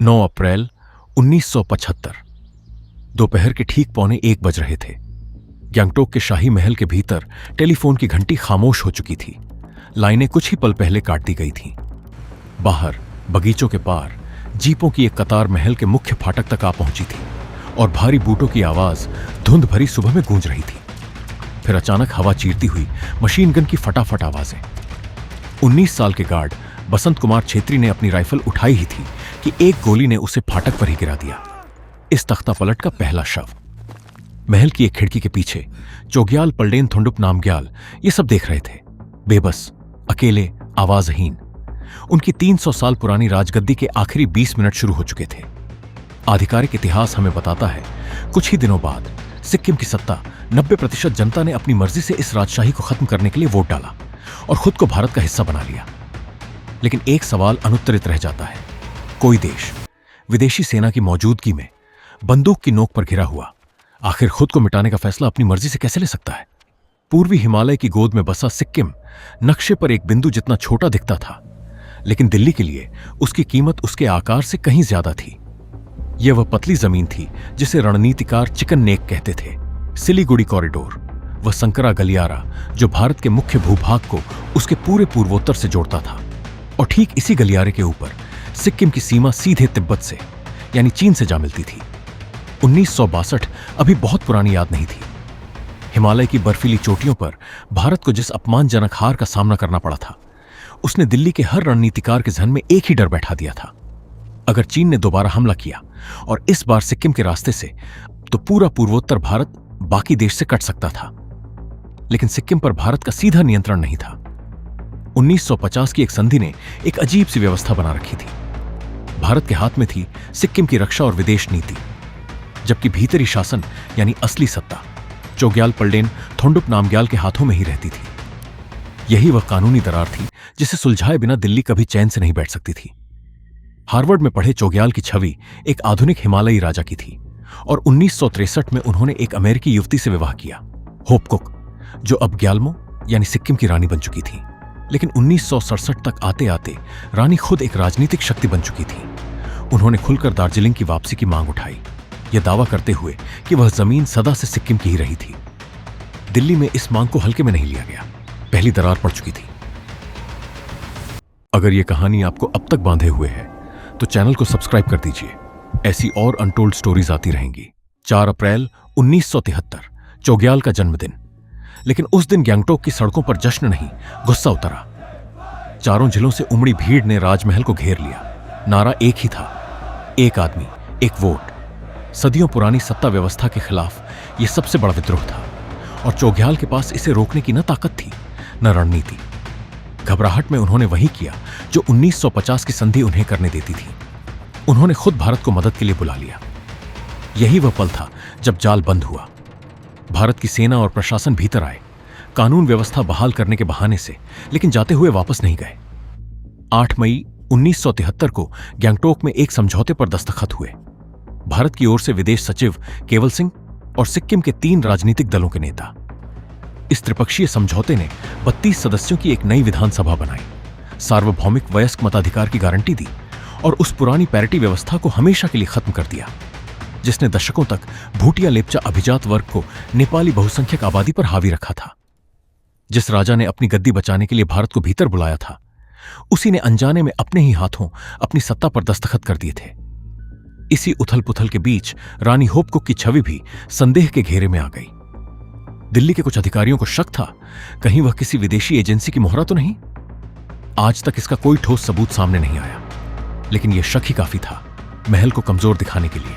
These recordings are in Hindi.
9 अप्रैल 1975 दोपहर के ठीक 12:45 बज रहे थे। गैंगटोक के शाही महल के भीतर टेलीफोन की घंटी खामोश हो चुकी थी। लाइनें कुछ ही पल पहले काट दी गई थीं। बाहर बगीचों के पार जीपों की एक कतार महल के मुख्य फाटक तक आ पहुंची थी और भारी बूटों की आवाज धुंध भरी सुबह में गूंज रही थी। फिर अचानक हवा चीरती हुई मशीन गन की फटाफट आवाजें। 19 साल के गार्ड बसंत कुमार छेत्री ने अपनी राइफल उठाई ही थी कि एक गोली ने उसे फाटक पर ही गिरा दिया। इस तख्ता पलट का पहला शव। महल की एक खिड़की के पीछे चोग्याल पलडेन थोंडुप नामग्याल ये सब देख रहे थे, बेबस, अकेले, आवाजहीन। उनकी 300 साल पुरानी राजगद्दी के आखिरी 20 मिनट शुरू हो चुके थे। आधिकारिक इतिहास हमें बताता है, कुछ ही दिनों बाद सिक्किम की सत्ता 90% जनता ने अपनी मर्जी से इस राजशाही को खत्म करने के लिए वोट डाला और खुद को भारत का हिस्सा बना लिया। लेकिन एक सवाल अनुत्तरित रह जाता है। कोई देश विदेशी सेना की मौजूदगी में बंदूक की नोक पर घिरा हुआ आखिर खुद को मिटाने का फैसला अपनी मर्जी से कैसे ले सकता है? पूर्वी हिमालय की गोद में बसा सिक्किम नक्शे पर एक बिंदु जितना छोटा दिखता था, लेकिन दिल्ली के लिए उसकी कीमत उसके आकार से कहीं ज्यादा थी। यह वह पतली जमीन थी जिसे रणनीतिकार चिकन नेक कहते थे। सिलीगुड़ी कॉरिडोर, वह संकरा गलियारा जो भारत के मुख्य भूभाग को उसके पूरे पूर्वोत्तर से जोड़ता था। और ठीक इसी गलियारे के ऊपर सिक्किम की सीमा सीधे तिब्बत से यानी चीन से जा मिलती थी। 1962 अभी बहुत पुरानी याद नहीं थी। हिमालय की बर्फीली चोटियों पर भारत को जिस अपमानजनक हार का सामना करना पड़ा था, उसने दिल्ली के हर रणनीतिकार के जहन में एक ही डर बैठा दिया था। अगर चीन ने दोबारा हमला किया और इस बार सिक्किम के रास्ते से, तो पूरा पूर्वोत्तर भारत बाकी देश से कट सकता था। लेकिन सिक्किम पर भारत का सीधा नियंत्रण नहीं था। 1950 की एक संधि ने एक अजीब सी व्यवस्था बना रखी थी। भारत के हाथ में थी सिक्किम की रक्षा और विदेश नीति, जबकि भीतरी शासन यानी असली सत्ता चोग्याल पलडेन थोंडुप नामग्याल के हाथों में ही रहती थी। यही वह कानूनी दरार थी जिसे सुलझाए बिना दिल्ली कभी चैन से नहीं बैठ सकती थी। हार्वर्ड में पढ़े चोग्याल की छवि एक आधुनिक हिमालयी राजा की थी और 1963 में उन्होंने एक अमेरिकी युवती से विवाह किया, होप कुक, जो अब ग्याल्मो यानी सिक्किम की रानी बन चुकी थी। लेकिन 1967 तक आते आते रानी खुद एक राजनीतिक शक्ति बन चुकी थी। उन्होंने खुलकर दार्जिलिंग की वापसी की मांग उठाई, यह दावा करते हुए कि वह जमीन सदा से सिक्किम की ही रही थी। दिल्ली में इस मांग को हल्के में नहीं लिया गया। पहली दरार पड़ चुकी थी। अगर यह कहानी आपको अब तक बांधे हुए है तो चैनल को सब्सक्राइब कर दीजिए। ऐसी और अनटोल्ड स्टोरीज आती रहेंगी। 4 अप्रैल 1973 चोग्याल का जन्मदिन। लेकिन उस दिन गैंगटोक की सड़कों पर जश्न नहीं, गुस्सा उतरा। चारों जिलों से उमड़ी भीड़ ने राजमहल को घेर लिया। नारा एक ही था, एक आदमी एक वोट। सदियों पुरानी सत्ता व्यवस्था के खिलाफ यह सबसे बड़ा विद्रोह था और चोग्याल के पास इसे रोकने की न ताकत थी न रणनीति। घबराहट में उन्होंने वही किया जो 1950 की संधि उन्हें करने देती थी। उन्होंने खुद भारत को मदद के लिए बुला लिया। यही वह पल था जब जाल बंद हुआ। भारत की सेना और प्रशासन भीतर आए, कानून व्यवस्था बहाल करने के बहाने से, लेकिन जाते हुए वापस नहीं गए। 8 मई 1973 को गैंगटोक में एक समझौते पर दस्तखत हुए। भारत की ओर से विदेश सचिव केवल सिंह और सिक्किम के 3 राजनीतिक दलों के नेता। इस त्रिपक्षीय समझौते ने 32 सदस्यों की एक नई विधानसभा बनाई, सार्वभौमिक वयस्क मताधिकार की गारंटी दी और उस पुरानी पैरिटी व्यवस्था को हमेशा के लिए खत्म कर दिया, जिसने दशकों तक भूटिया लेप्चा अभिजात वर्ग को नेपाली बहुसंख्यक आबादी पर हावी रखा था। जिस राजा ने अपनी गद्दी बचाने के लिए भारत को भीतर बुलाया था, उसी ने अनजाने में अपने ही हाथों अपनी सत्ता पर दस्तखत कर दिए थे। इसी उथल पुथल के बीच रानी होपकुक की छवि भी संदेह के घेरे में आ गई। दिल्ली के कुछ अधिकारियों को शक था, कहीं वह किसी विदेशी एजेंसी की मोहरा तो नहीं। आज तक इसका कोई ठोस सबूत सामने नहीं आया, लेकिन यह शक ही काफी था महल को कमजोर दिखाने के लिए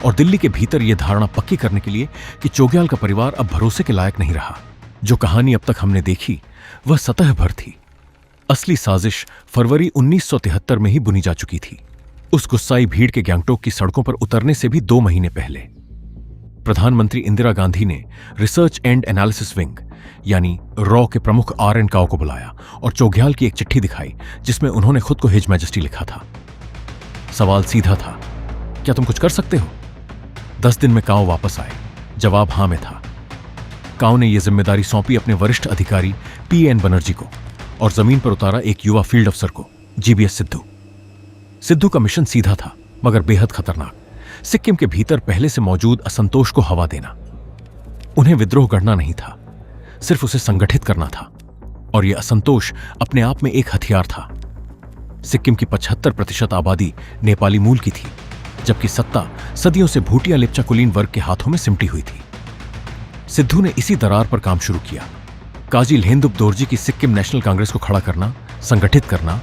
और दिल्ली के भीतर यह धारणा पक्की करने के लिए कि चोग्याल का परिवार अब भरोसे के लायक नहीं रहा। जो कहानी अब तक हमने देखी वह सतह भर थी। असली साजिश फरवरी 1973 में ही बुनी जा चुकी थी, उस गुस्साई भीड़ के गैंगटोक की सड़कों पर उतरने से भी 2 महीने पहले। प्रधानमंत्री इंदिरा गांधी ने रिसर्च एंड एनालिसिस विंग यानी रॉ के प्रमुख RN काओ को बुलाया और चोग्याल की एक चिट्ठी दिखाई जिसमें उन्होंने खुद को हिज मैजेस्टी लिखा था। सवाल सीधा था, क्या तुम कुछ कर सकते हो? 10 दिन में काओ वापस आए। जवाब हां में था। काओ ने यह जिम्मेदारी सौंपी अपने वरिष्ठ अधिकारी PN बनर्जी को और जमीन पर उतारा एक युवा फील्ड अफसर को, GBS सिद्धू। सिद्धू का मिशन सीधा था, मगर बेहद खतरनाक, सिक्किम के भीतर पहले से मौजूद असंतोष को हवा देना। उन्हें विद्रोह गढ़ना नहीं था, सिर्फ उसे संगठित करना था, और यह असंतोष अपने आप में एक हथियार था। सिक्किम की 75% आबादी नेपाली मूल की थी, जबकि सत्ता सदियों से भूटिया लेप्चा कुलीन वर्ग के हाथों में सिमटी हुई थी। सिद्धू ने इसी दरार पर काम शुरू किया। काजी लहेंदुप दोरजी की सिक्किम नेशनल कांग्रेस को खड़ा करना, संगठित करना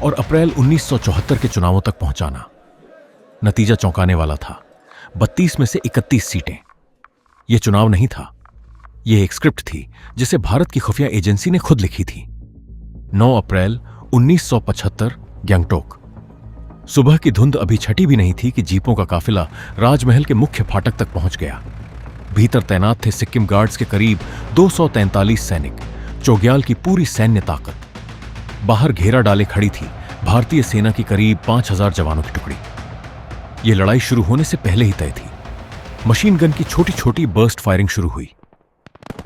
और अप्रैल 1974 के चुनावों तक पहुंचाना। नतीजा चौंकाने वाला था, 32 में से 31 सीटें। यह चुनाव नहीं था, यह एक स्क्रिप्ट थी जिसे भारत की खुफिया एजेंसी ने खुद लिखी थी। 9 अप्रैल 1975, गैंगटोक। सुबह की धुंध अभी छटी भी नहीं थी कि जीपों का काफिला राजमहल के मुख्य फाटक तक पहुंच गया। भीतर तैनात थे सिक्किम गार्ड्स के करीब 243 सैनिक, चोग्याल की पूरी सैन्य ताकत। बाहर घेरा डाले खड़ी थी भारतीय सेना की करीब 5000 जवानों की टुकड़ी। यह लड़ाई शुरू होने से पहले ही तय थी। मशीन गन की छोटी छोटी बर्स्ट फायरिंग शुरू हुई।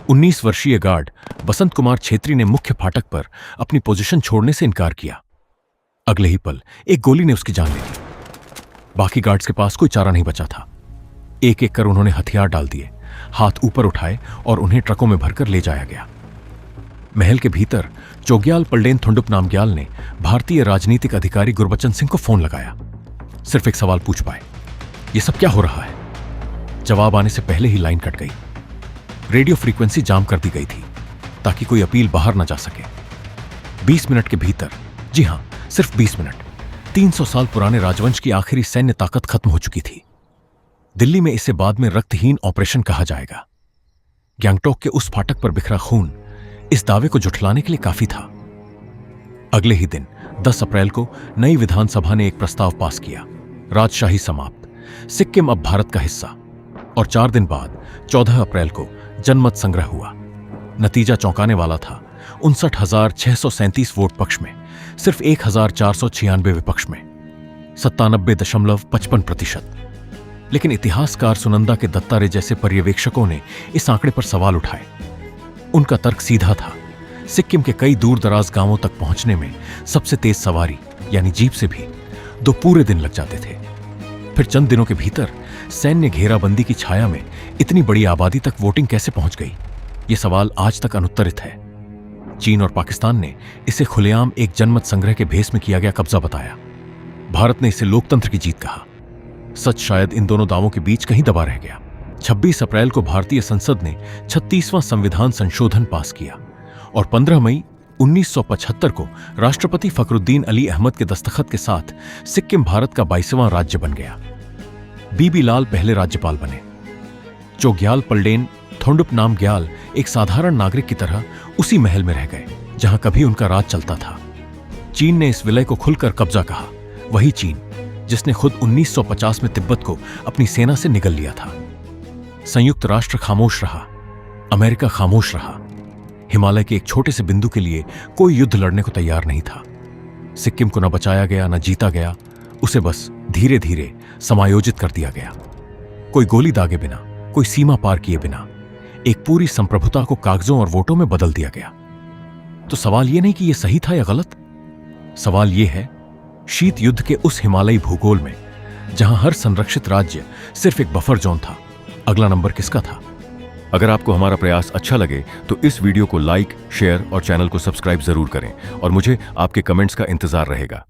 19 वर्षीय गार्ड बसंत कुमार छेत्री ने मुख्य फाटक पर अपनी पोजीशन छोड़ने से इनकार किया। अगले ही पल एक गोली ने उसकी जान ले ली। बाकी गार्ड्स के पास कोई चारा नहीं बचा था। एक एक कर उन्होंने हथियार डाल दिए, हाथ ऊपर उठाए और उन्हें ट्रकों में भरकर ले जाया गया। महल के भीतर चोग्याल पलडेन थोंडुप नामग्याल ने भारतीय राजनीतिक अधिकारी गुरबचन सिंह को फोन लगाया। सिर्फ एक सवाल पूछ पाए, यह सब क्या हो रहा है? जवाब आने से पहले ही लाइन कट गई। रेडियो फ्रीक्वेंसी जाम कर दी गई थी ताकि कोई अपील बाहर न जा सके। 20 मिनट के भीतर, जी हां, सिर्फ 20 मिनट, 300 साल पुराने राजवंश की आखिरी सैन्य ताकत खत्म हो चुकी थी। दिल्ली में इसे बाद में रक्तहीन ऑपरेशन कहा जाएगा। गैंगटोक के उस फाटक पर बिखरा खून इस दावे को जुठलाने के लिए काफी था। अगले ही दिन 10 अप्रैल को नई विधानसभा ने एक प्रस्ताव पास किया, राजशाही समाप्त, सिक्किम अब भारत का हिस्सा। और 4 दिन बाद 14 अप्रैल को जनमत संग्रह हुआ। नतीजा चौंकाने वाला था, 59,637 वोट पक्ष में, सिर्फ 1,496 विपक्ष में, 97.55%। लेकिन इतिहासकार सुनंदा के दत्तारे जैसे पर्यवेक्षकों ने इस आंकड़े पर सवाल उठाए। उनका तर्क सीधा था, सिक्किम के कई दूर दराज गांवों तक पहुंचने में सबसे तेज सवारी यानी जीप से भी 2 पूरे दिन लग जाते थे। फिर चंद दिनों के भीतर सैन्य घेराबंदी की छाया में इतनी बड़ी आबादी तक वोटिंग कैसे पहुंच गई? यह सवाल आज तक अनुत्तरित है। चीन और पाकिस्तान ने इसे खुलेआम एक जनमत संग्रह के भेस में किया गया कब्जा बताया। भारत ने इसे लोकतंत्र की जीत कहा। सच शायद इन दोनों दावों के बीच कहीं दबा रह गया। 26 अप्रैल को भारतीय संसद ने 36वां संविधान संशोधन पास किया और 15 मई 1975 को राष्ट्रपति फखरुद्दीन अली अहमद के दस्तखत के साथ सिक्किम भारत का 22वां राज्य बन गया। बीबी लाल पहले राज्यपाल बने। चोग्याल पलडेन थोंडुप नामग्याल एक साधारण नागरिक की तरह उसी महल में रह गए जहां कभी उनका राज चलता था। चीन ने इस विलय को खुलकर कब्जा कहा, वही चीन जिसने खुद 1950 में तिब्बत को अपनी सेना से निगल लिया था। संयुक्त राष्ट्र खामोश रहा, अमेरिका खामोश रहा। हिमालय के एक छोटे से बिंदु के लिए कोई युद्ध लड़ने को तैयार नहीं था। सिक्किम को न बचाया गया, न जीता गया, उसे बस धीरे धीरे समायोजित कर दिया गया। कोई गोली दागे बिना, कोई सीमा पार किए बिना एक पूरी संप्रभुता को कागजों और वोटों में बदल दिया गया। तो सवाल यह नहीं कि यह सही था या गलत, सवाल यह है शीत युद्ध के उस हिमालयी भूगोल में जहां हर संरक्षित राज्य सिर्फ एक बफर जोन था, अगला नंबर किसका था? अगर आपको हमारा प्रयास अच्छा लगे तो इस वीडियो को लाइक, शेयर और चैनल को सब्सक्राइब जरूर करें और मुझे आपके कमेंट्स का इंतजार रहेगा।